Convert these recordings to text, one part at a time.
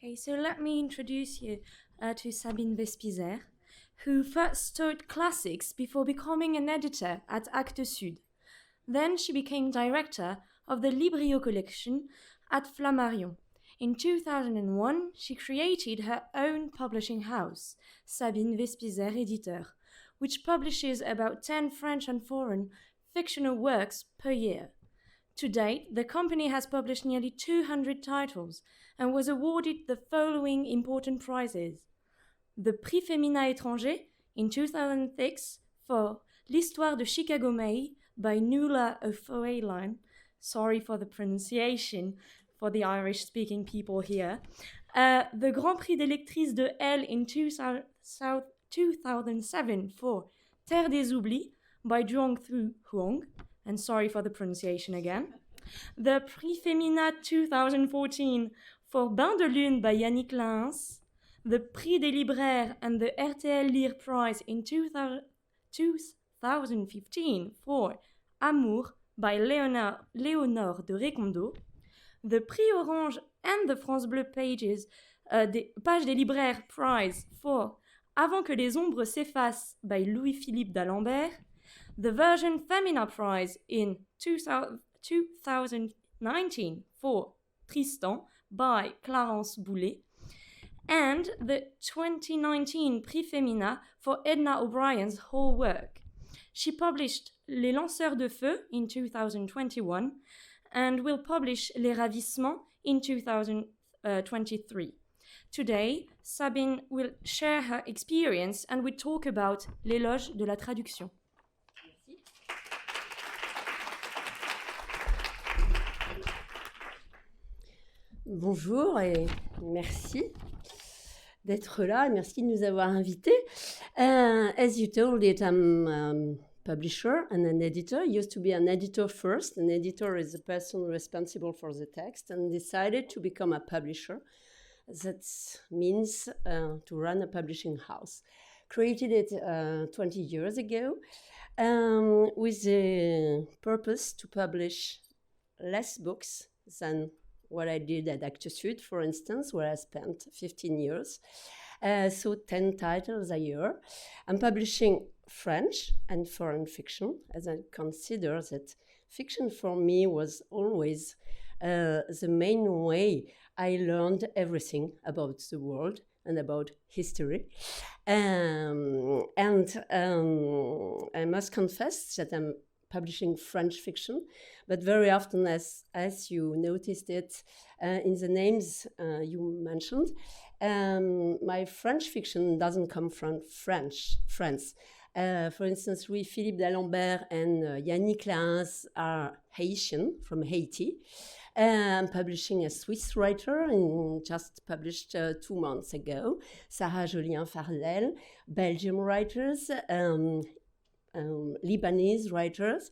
Okay, so let me introduce you to Sabine Wespieser, who first taught classics before becoming an editor at Actes Sud. Then she became director of the Librio collection at Flammarion. In 2001, she created her own publishing house, Sabine Wespieser Éditeur, which publishes about 10 French and foreign fictional works per year. To date, the company has published nearly 200 titles and was awarded the following important prizes: the Prix Féminin Étranger in 2006 for L'Histoire de Chicago May by Nuala O'Faolain. Sorry for the pronunciation for the Irish-speaking people here. The Grand Prix des Lectrices de L in 2007 for Terre des Oublis by Zhuang Thu Huang. And sorry for the pronunciation again. The Prix Féminin 2014 for Bain de Lune by Yannick Lins. The Prix des Libraires and the RTL Lire Prize in 2015 for Amour by Léonore de Recondo. The Prix Orange and the France Bleu Pages, Page des Libraires Prize for Avant que les ombres s'effacent by Louis-Philippe d'Alembert. The Version Femina Prize in 2019 for Tristan by Clarence Boulet. And the 2019 Prix Femina for Edna O'Brien's whole work. She published Les Lanceurs de Feu in 2021 and will publish Les Ravissements in 2023. Today, Sabine will share her experience and we talk about l'éloge de la traduction. Bonjour et merci d'être là et merci de nous avoir invités. As you told it, I'm publisher and an editor. Used to be an editor first. An editor is the person responsible for the text and decided to become a publisher. That means to run a publishing house. Created it 20 years ago with the purpose to publish less books than what I did at Actes Sud, for instance, where I spent 15 years. So 10 titles a year. I'm publishing French and foreign fiction, as I consider that fiction for me was always the main way I learned everything about the world and about history. And I must confess that I'm publishing French fiction, but very often, as you noticed it in the names you mentioned, my French fiction doesn't come from France. For instance, Louis-Philippe d'Alembert and Yannick Lins are Haitian, from Haiti. I'm publishing a Swiss writer, and just published 2 months ago, Sarah Jolien-Fardel, Belgian writers, Lebanese writers.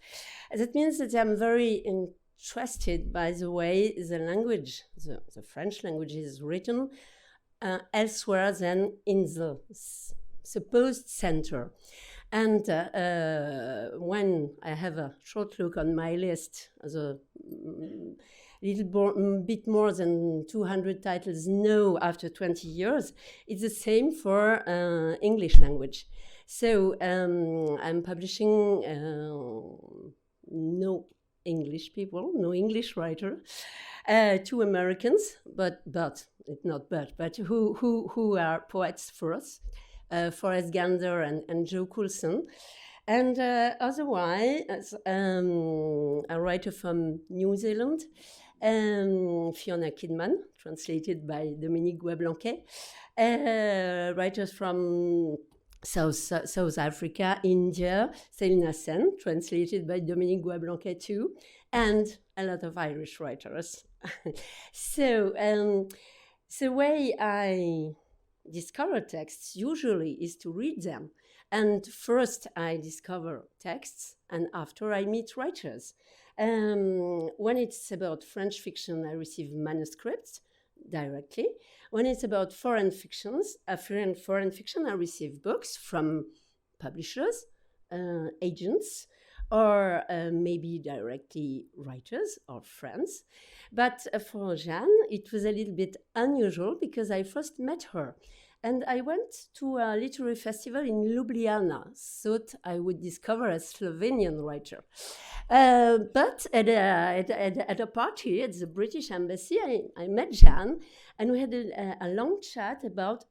That means that I'm very interested by the way the language, the French language is written elsewhere than in the supposed center. And when I have a short look on my list, the bit more than 200 titles now after 20 years, it's the same for English language. So I'm publishing no English people, no English writer, 2 Americans, but who are poets for us, Forrest Gander and Joe Coulson. And otherwise, a writer from New Zealand, Fiona Kidman, translated by Dominique Guablanquet, writers from South Africa, India, Selina Sen, translated by Dominique Guablanquet too, and a lot of Irish writers. So the way I discover texts usually is to read them. And first I discover texts and after I meet writers. When it's about French fiction, I receive manuscripts directly. When it's about foreign fiction, I receive books from publishers, agents, or maybe directly writers or friends. But for Jeanne, it was a little bit unusual because I first met her. And I went to a literary festival in Ljubljana, thought I would discover a Slovenian writer. But at a party at the British Embassy, I met Jeanne, and we had a long chat about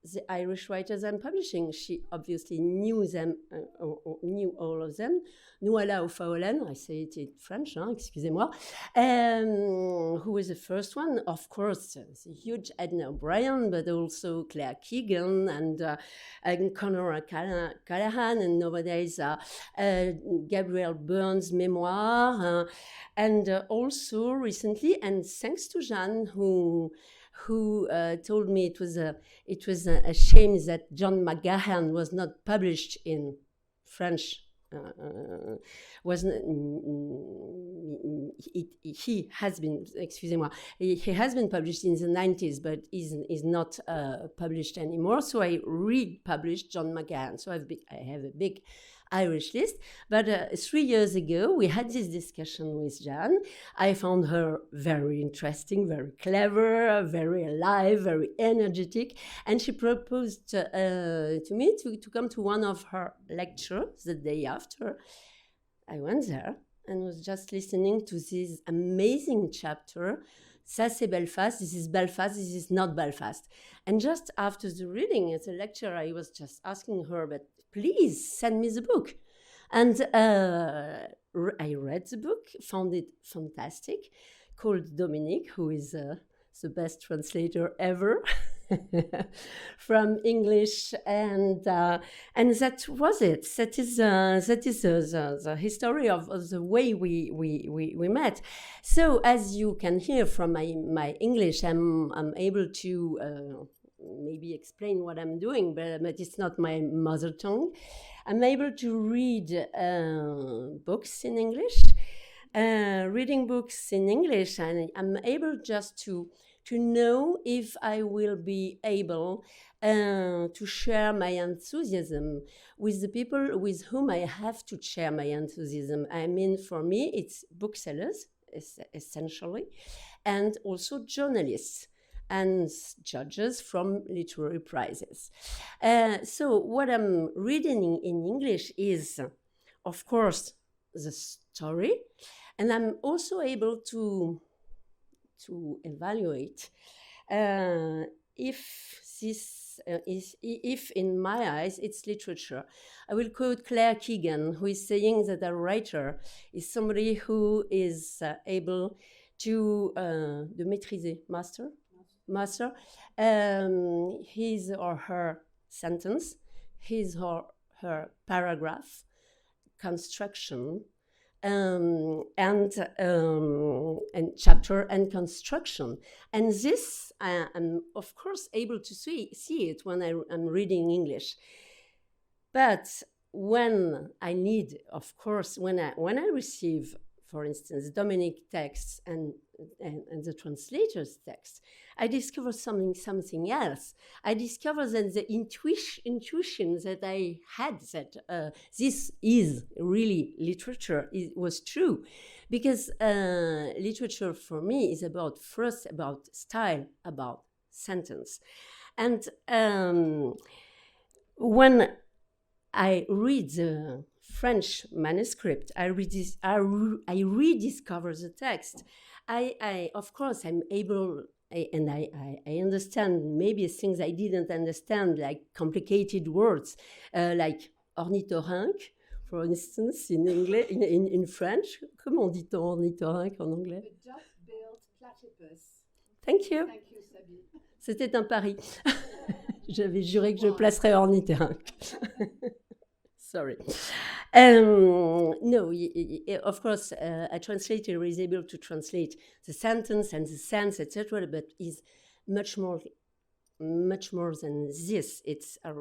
the Irish writers I'm publishing. She obviously knew them, or knew all of them. Nuala Ofaolen, I say it in French, excusez-moi, who was the first one. Of course, the huge Edna O'Brien, but also Claire Keegan and Conor Callahan, and nowadays Gabrielle Byrne's memoir, and also recently, and thanks to Jeanne, who told me it was a shame that John McGahern was not published in French. He has been, excusez-moi, he has been published in the 90s, but is not published anymore. So I republished John McGahern. So I have a big Irish list. But 3 years ago, we had this discussion with Jeanne. I found her very interesting, very clever, very alive, very energetic. And she proposed to me to come to one of her lectures the day after. I went there and was just listening to this amazing chapter. Ça, c'est Belfast. This is Belfast. This is not Belfast. And just after the reading at the lecture, I was just asking her, but please send me the book. And I read the book, found it fantastic, called Dominique, who is the best translator ever from English, and that was it. That is the history of the way we met. So as you can hear from my English, I'm able to maybe explain what I'm doing, but it's not my mother tongue. I'm able to read books in English, reading books in English, and I'm able just to know if I will be able to share my enthusiasm with the people with whom I have to share my enthusiasm. I mean, for me, it's booksellers, essentially, and also journalists and judges from literary prizes. So what I'm reading in English is, of course, the story, and I'm also able to evaluate if this if in my eyes it's literature. I will quote Claire Keegan, who is saying that a writer is somebody who is able to de maîtriser, master his or her sentence, his or her paragraph, construction, and chapter and construction. And this I'm of course able to see it when I'm reading English. But when I need, of course, when I receive, for instance, Dominique texts and the translator's text, I discover something else. I discover that the intuition that I had that this is really literature was true, because literature for me is about style, about sentence, and when I read the French manuscript, I rediscover the text. I of course I'm able, and I understand maybe things I didn't understand, like complicated words, like ornithorynque, for instance, in English, in French. Comment dit-on ornithorynque en anglais? The duck-billed platypus. Thank you. Thank you, Sabine. C'était un pari. J'avais juré que je placerais ornithorynque. Sorry. No, of course, a translator is able to translate the sentence and the sense, etc., but is much more than this. It's a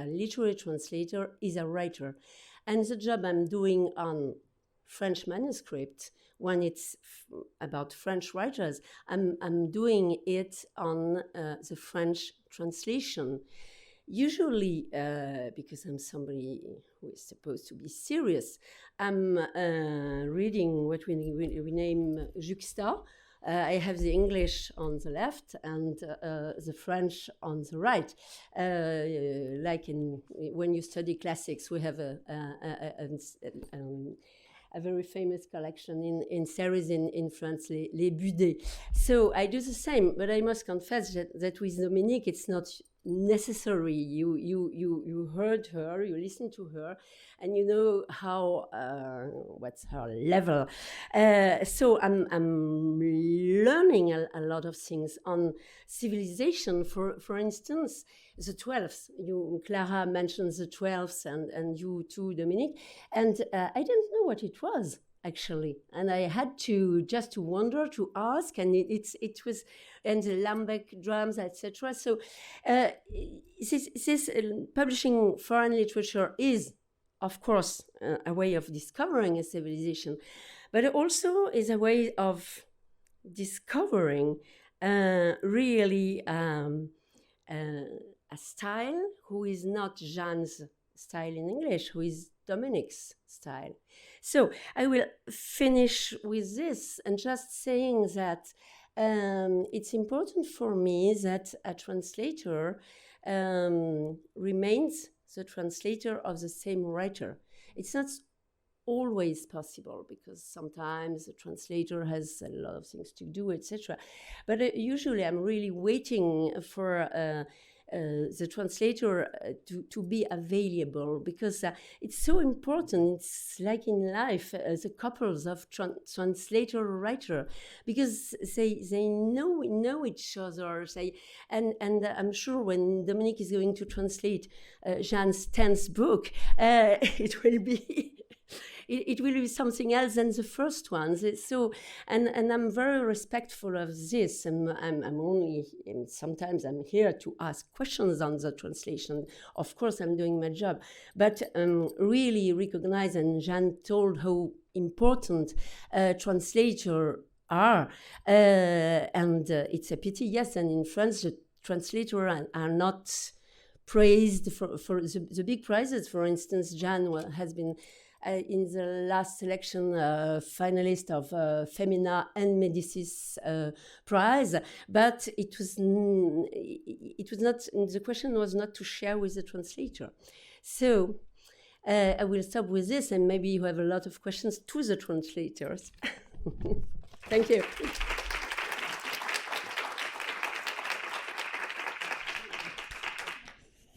literary translator is a writer. And the job I'm doing on French manuscript, when it's about French writers, I'm doing it on the French translation. usually, because I'm somebody who is supposed to be serious, I'm reading what we name juxta. I have the English on the left and the French on the right. Like when you study classics, we have a very famous collection in series in France, les Budets. So I do the same, but I must confess that with Dominique, it's not necessary. You heard her, you listened to her, and you know how what's her level. So I'm learning a lot of things on civilization. For instance, the 12th. Clara mentioned the 12th, and you too, Dominique. And I didn't know what it was actually, and I had to wonder, to ask, and it was, and the lambic drums, etc. So this publishing foreign literature is, of course, a way of discovering a civilization, but it also is a way of discovering really a style who is not Jeanne's style in English, who is Dominique's style. So I will finish with this and just saying that it's important for me that a translator remains the translator of the same writer. It's not always possible because sometimes the translator has a lot of things to do, etc. But usually I'm really waiting for the translator to be available, because it's so important. It's like in life, the couples of translator-writer, because they know each other. And I'm sure when Dominique is going to translate Jeanne's 10th book, it will be... It will be something else than the first one. So, and I'm very respectful of this. Sometimes I'm here to ask questions on the translation. Of course, I'm doing my job, but really recognize, and Jeanne told how important translators are, and it's a pity, yes. And in France, the translators are not praised for the big prizes. For instance, Jeanne has been in the last selection finalist of Femina and Medicis prize, but it was not, the question was not to share with the translator. So I will stop with this, and maybe you have a lot of questions to the translators. Thank you.